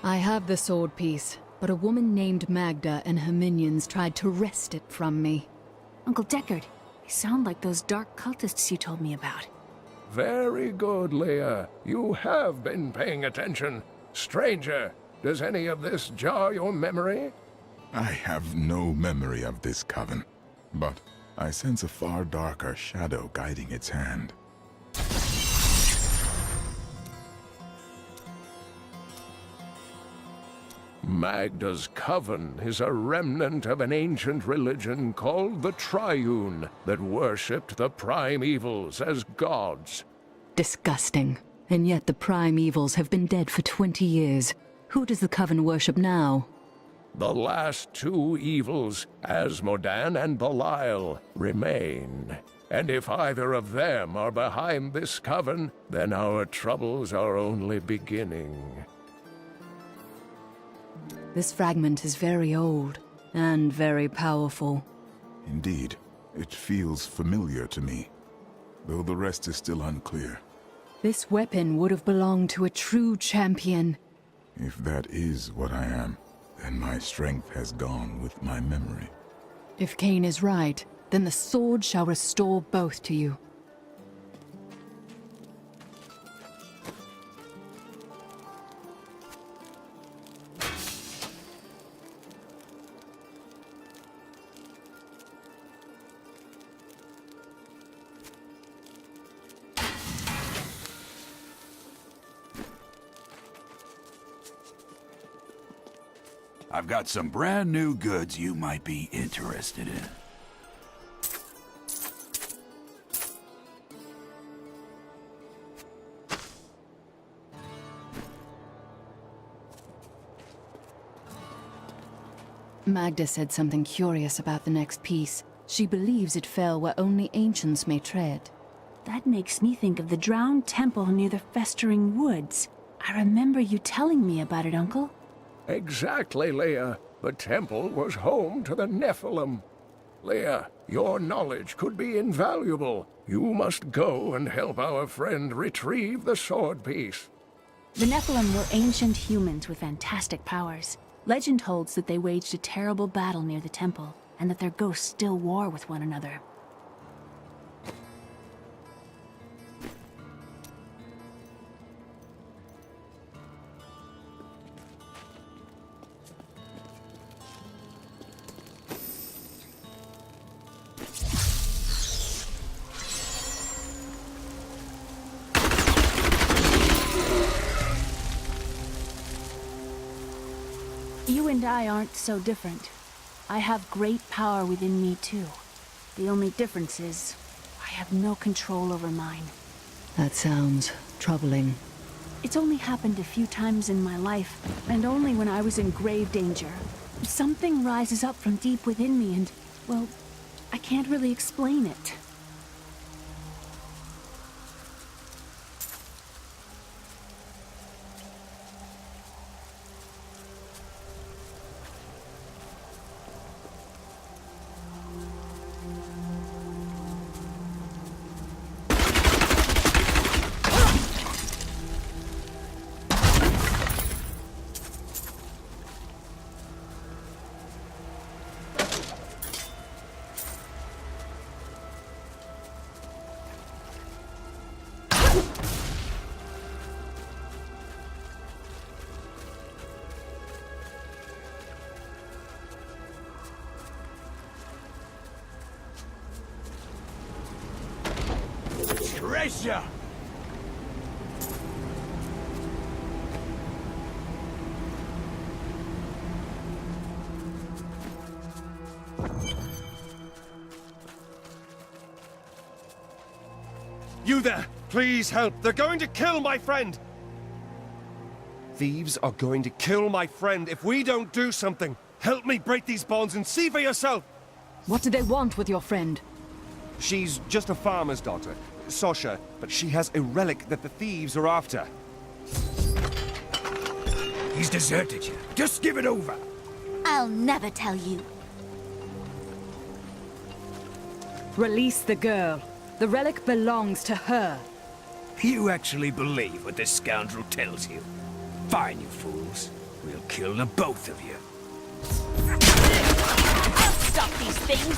I have the sword piece, but a woman named Magda and her minions tried to wrest it from me. Uncle Deckard, they sound like those dark cultists you told me about. Very good, Leah. You have been paying attention. Stranger, does any of this jar your memory? I have no memory of this coven, but I sense a far darker shadow guiding its hand. Magda's coven is a remnant of an ancient religion called the Triune that worshipped the primevals as gods. Disgusting. And yet the primevals have been dead for 20 years. Who does the coven worship now? The last two evils, Asmodan and Belial, remain. And if either of them are behind this coven, then our troubles are only beginning. This fragment is very old, and very powerful. Indeed, it feels familiar to me, though the rest is still unclear. This weapon would have belonged to a true champion. If that is what I am, then my strength has gone with my memory. If Cain is right, then the sword shall restore both to you. I've got some brand new goods you might be interested in. Magda said something curious about the next piece. She believes it fell where only ancients may tread. That makes me think of the drowned temple near the festering woods. I remember you telling me about it, Uncle. Exactly, Leah. The temple was home to the Nephilim. Leah, your knowledge could be invaluable. You must go and help our friend retrieve the sword piece. The Nephilim were ancient humans with fantastic powers. Legend holds that they waged a terrible battle near the temple, and that their ghosts still war with one another. You and I aren't so different. I have great power within me too. The only difference is, I have no control over mine. That sounds troubling. It's only happened a few times in my life, and only when I was in grave danger. Something rises up from deep within me and, well, I can't really explain it. Treasure! You there! Please help! They're going to kill my friend! Thieves are going to kill my friend if we don't do something! Help me break these bonds and see for yourself! What do they want with your friend? She's just a farmer's daughter, Sasha, but she has a relic that the thieves are after. He's deserted you. Just give it over. I'll never tell you. Release the girl. The relic belongs to her. You actually believe what this scoundrel tells you? Fine, you fools. we'll kill the both of you. I'll stop these things!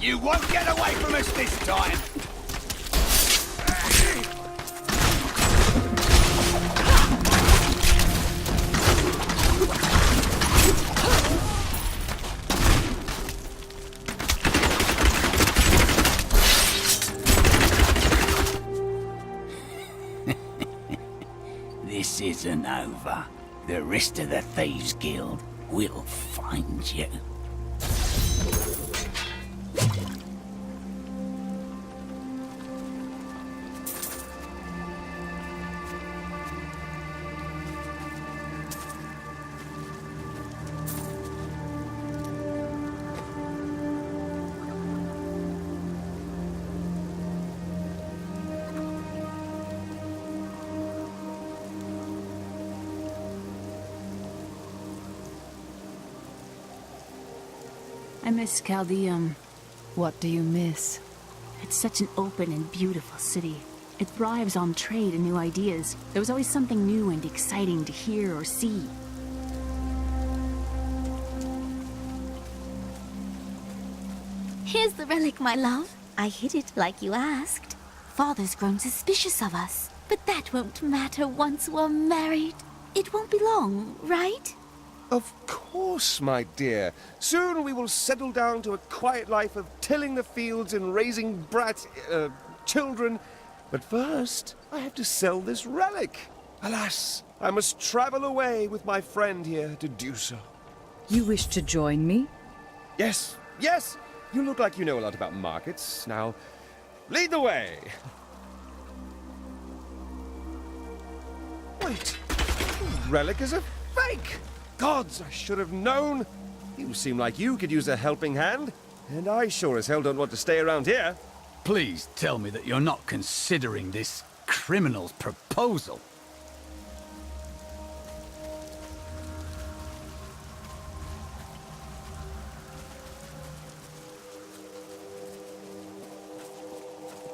You won't get away from us this time! This isn't over. The rest of the Thieves Guild will find you. I miss Chaldeum. What do you miss? It's such an open and beautiful city. It thrives on trade and new ideas. There was always something new and exciting to hear or see. Here's the relic, my love. I hid it like you asked. Father's grown suspicious of us, but that won't matter once we're married. It won't be long, right? Of course, my dear. Soon we will settle down to a quiet life of tilling the fields and raising children. But first, I have to sell this relic. Alas, I must travel away with my friend here to do so. You wish to join me? Yes, yes! You look like you know a lot about markets. Now, lead the way! Wait! The relic is a fake! Gods, I should have known! You seem like you could use a helping hand. And I sure as hell don't want to stay around here. Please tell me that you're not considering this criminal's proposal.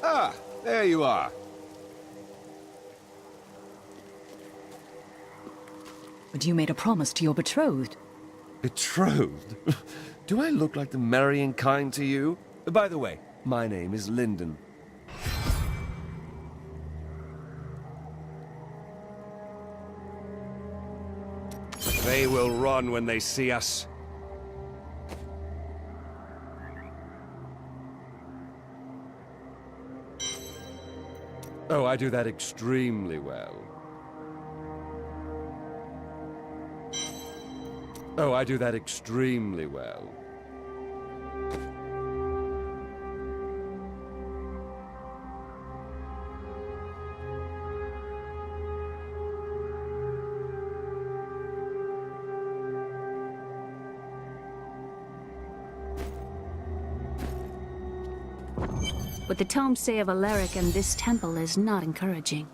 Ah, there you are. But you made a promise to your betrothed. Betrothed? Do I look like the marrying kind to you? By the way, my name is Lyndon. They will run when they see us. Oh, I do that extremely well. Oh, I do that extremely well. What the tomes say of Alaric and this temple is not encouraging.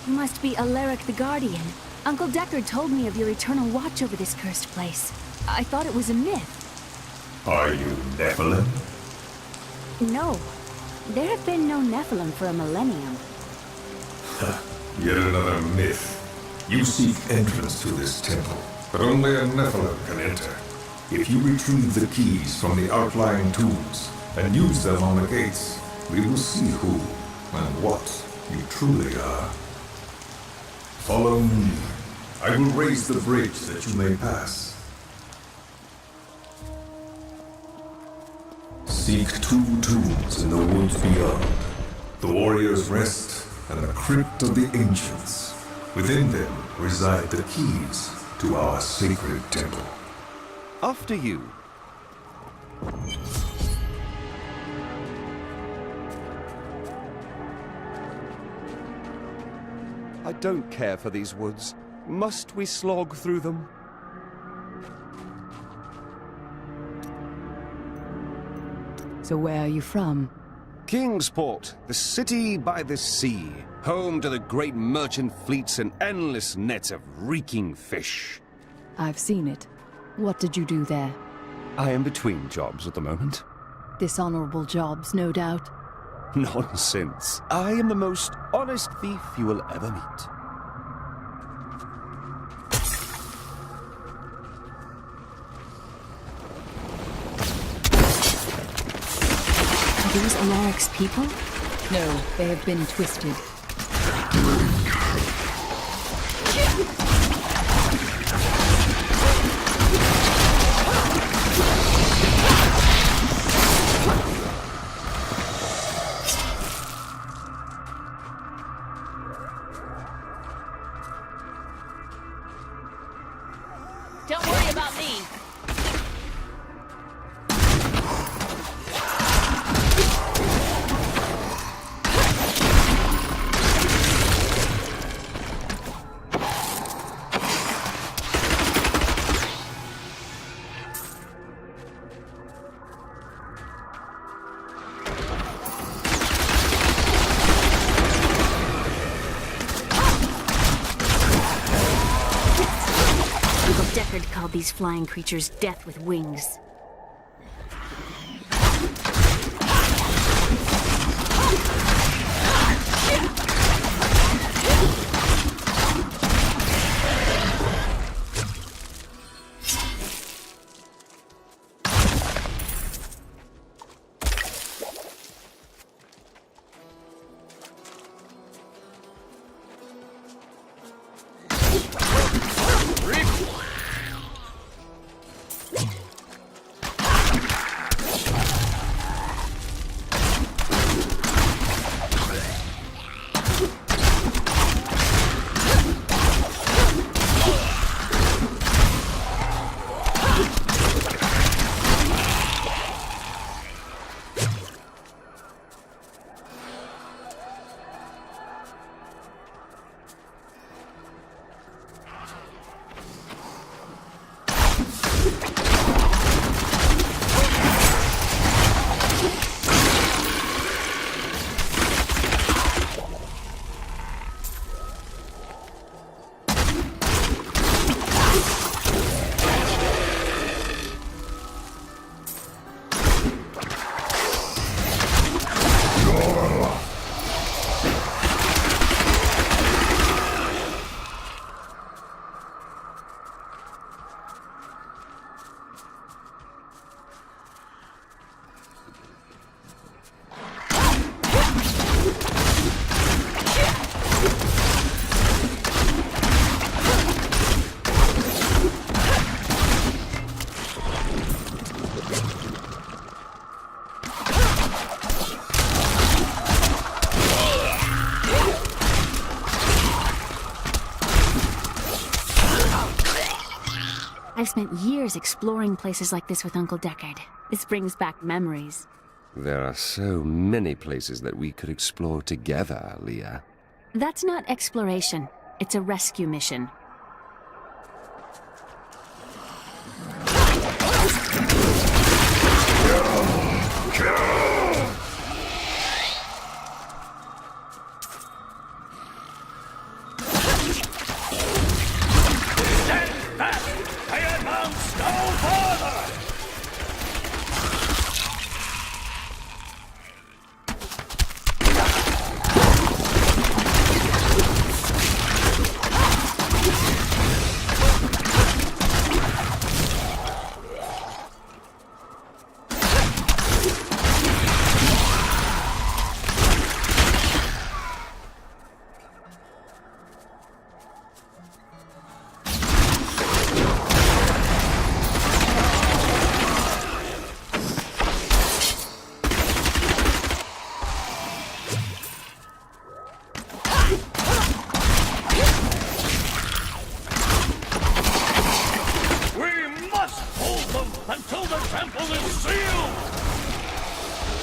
You must be Alaric the Guardian. Uncle Deckard told me of your eternal watch over this cursed place. I thought it was a myth. Are you Nephilim? No. There have been no Nephilim for a millennium. Yet another myth. You seek entrance to this temple, but only a Nephilim can enter. If you retrieve the keys from the outlying tombs and use them on the gates, we will see who and what you truly are. Follow me. I will raise the bridge that you may pass. Seek 2 tombs in the woods beyond. The warrior's rest and the crypt of the ancients. Within them reside the keys to our sacred temple. After you. I don't care for these woods. Must we slog through them? So where are you from? Kingsport, the city by the sea, home to the great merchant fleets and endless nets of reeking fish. I've seen it. What did you do there? I am between jobs at the moment. Dishonorable jobs, no doubt. Nonsense. I am the most honest thief you will ever meet. Are these Alaric's people? No, they have been twisted. Don't worry about me. Uncle Deckard called these flying creatures death with wings. I've spent years exploring places like this with Uncle Deckard. This brings back memories. There are so many places that we could explore together, Leah. That's not exploration. It's a rescue mission.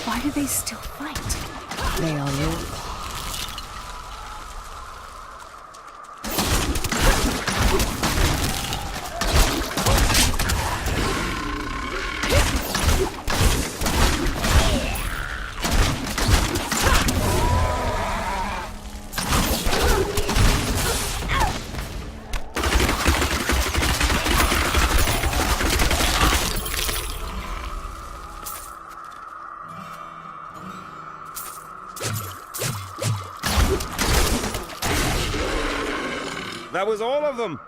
Why do they still fight? They are yours. That was all of them.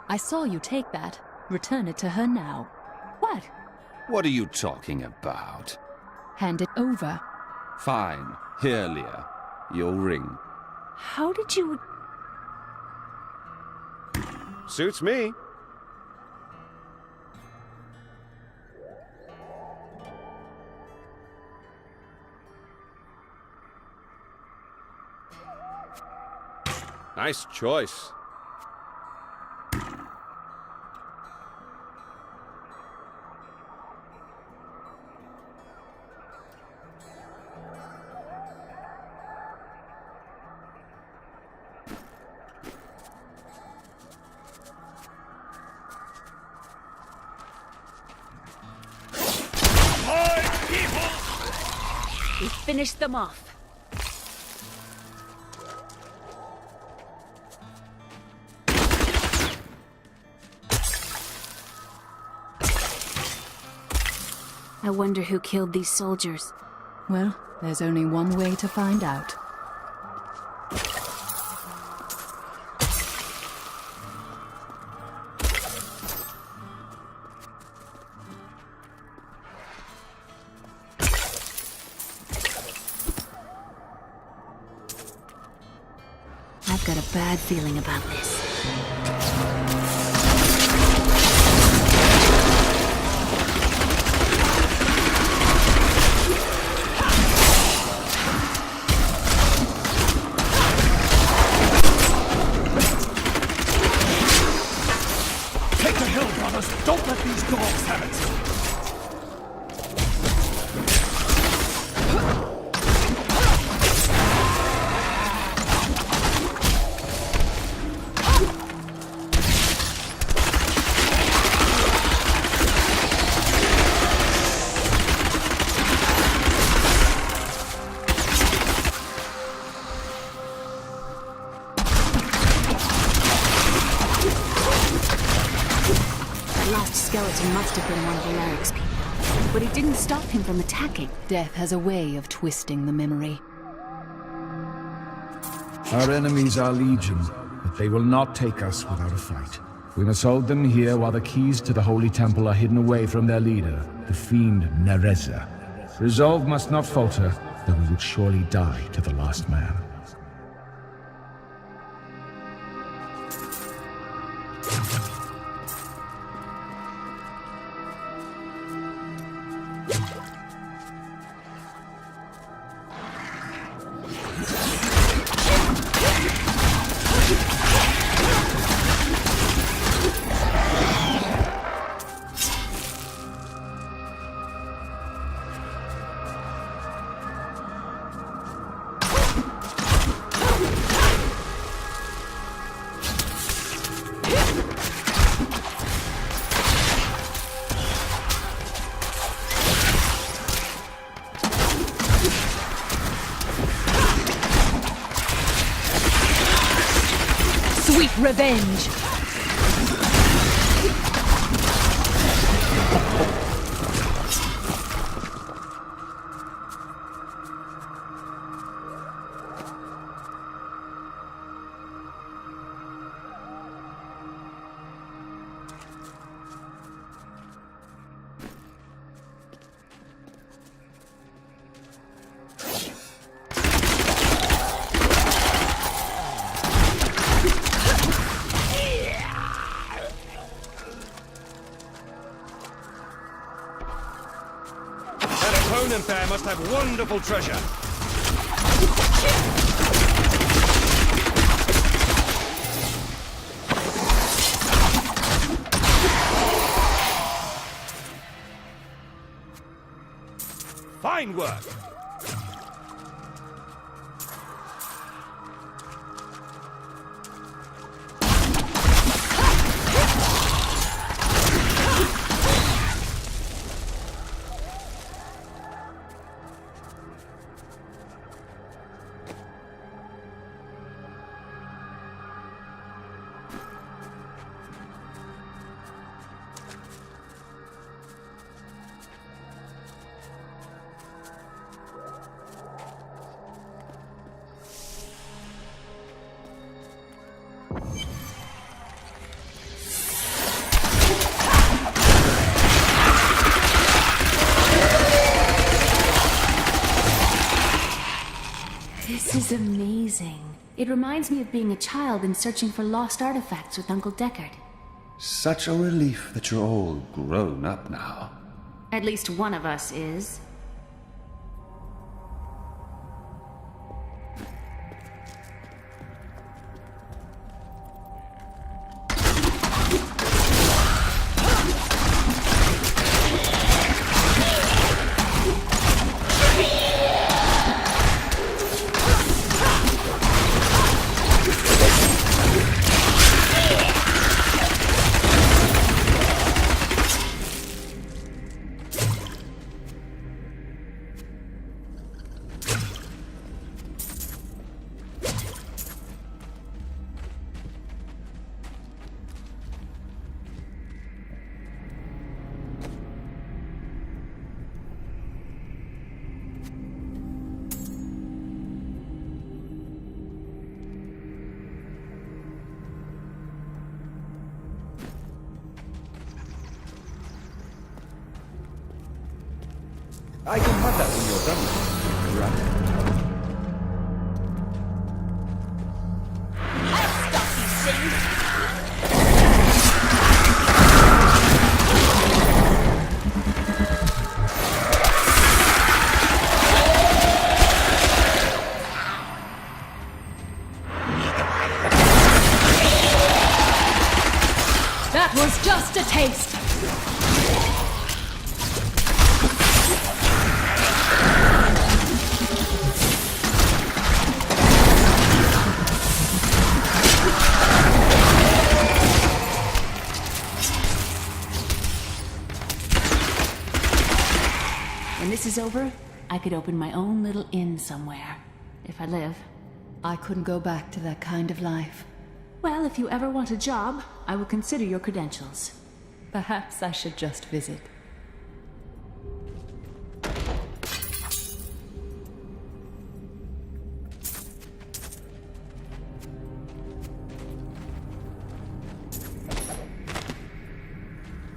I saw you take that. Return it to her now. What? What are you talking about? Hand it over. Fine. Here, Leah. Your ring. How did you... Suits me. Nice choice. We finished them off. I wonder who killed these soldiers. Well, there's only one way to find out. I've got a bad feeling about this. Take the hill, brothers! Don't let these dogs have it! Skeleton must have been one of Alaric's people, but it didn't stop him from attacking. Death has a way of twisting the memory. Our enemies are legion, but they will not take us without a fight. We must hold them here while the keys to the Holy Temple are hidden away from their leader, the fiend Nereza. Resolve must not falter, though we would surely die to the last man. Sweet revenge! Opponent there must have wonderful treasure. Fine work. This is amazing. It reminds me of being a child and searching for lost artifacts with Uncle Deckard. Such a relief that you're all grown up now. At least one of us is. I can have that when you're done. Right. That was just a taste. When this is over, I could open my own little inn somewhere. If I live. I couldn't go back to that kind of life. Well, if you ever want a job, I will consider your credentials. Perhaps I should just visit.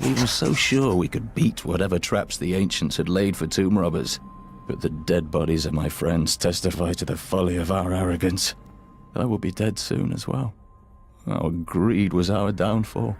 We were so sure we could beat whatever traps the ancients had laid for tomb robbers. But the dead bodies of my friends testify to the folly of our arrogance. I will be dead soon as well. Our greed was our downfall.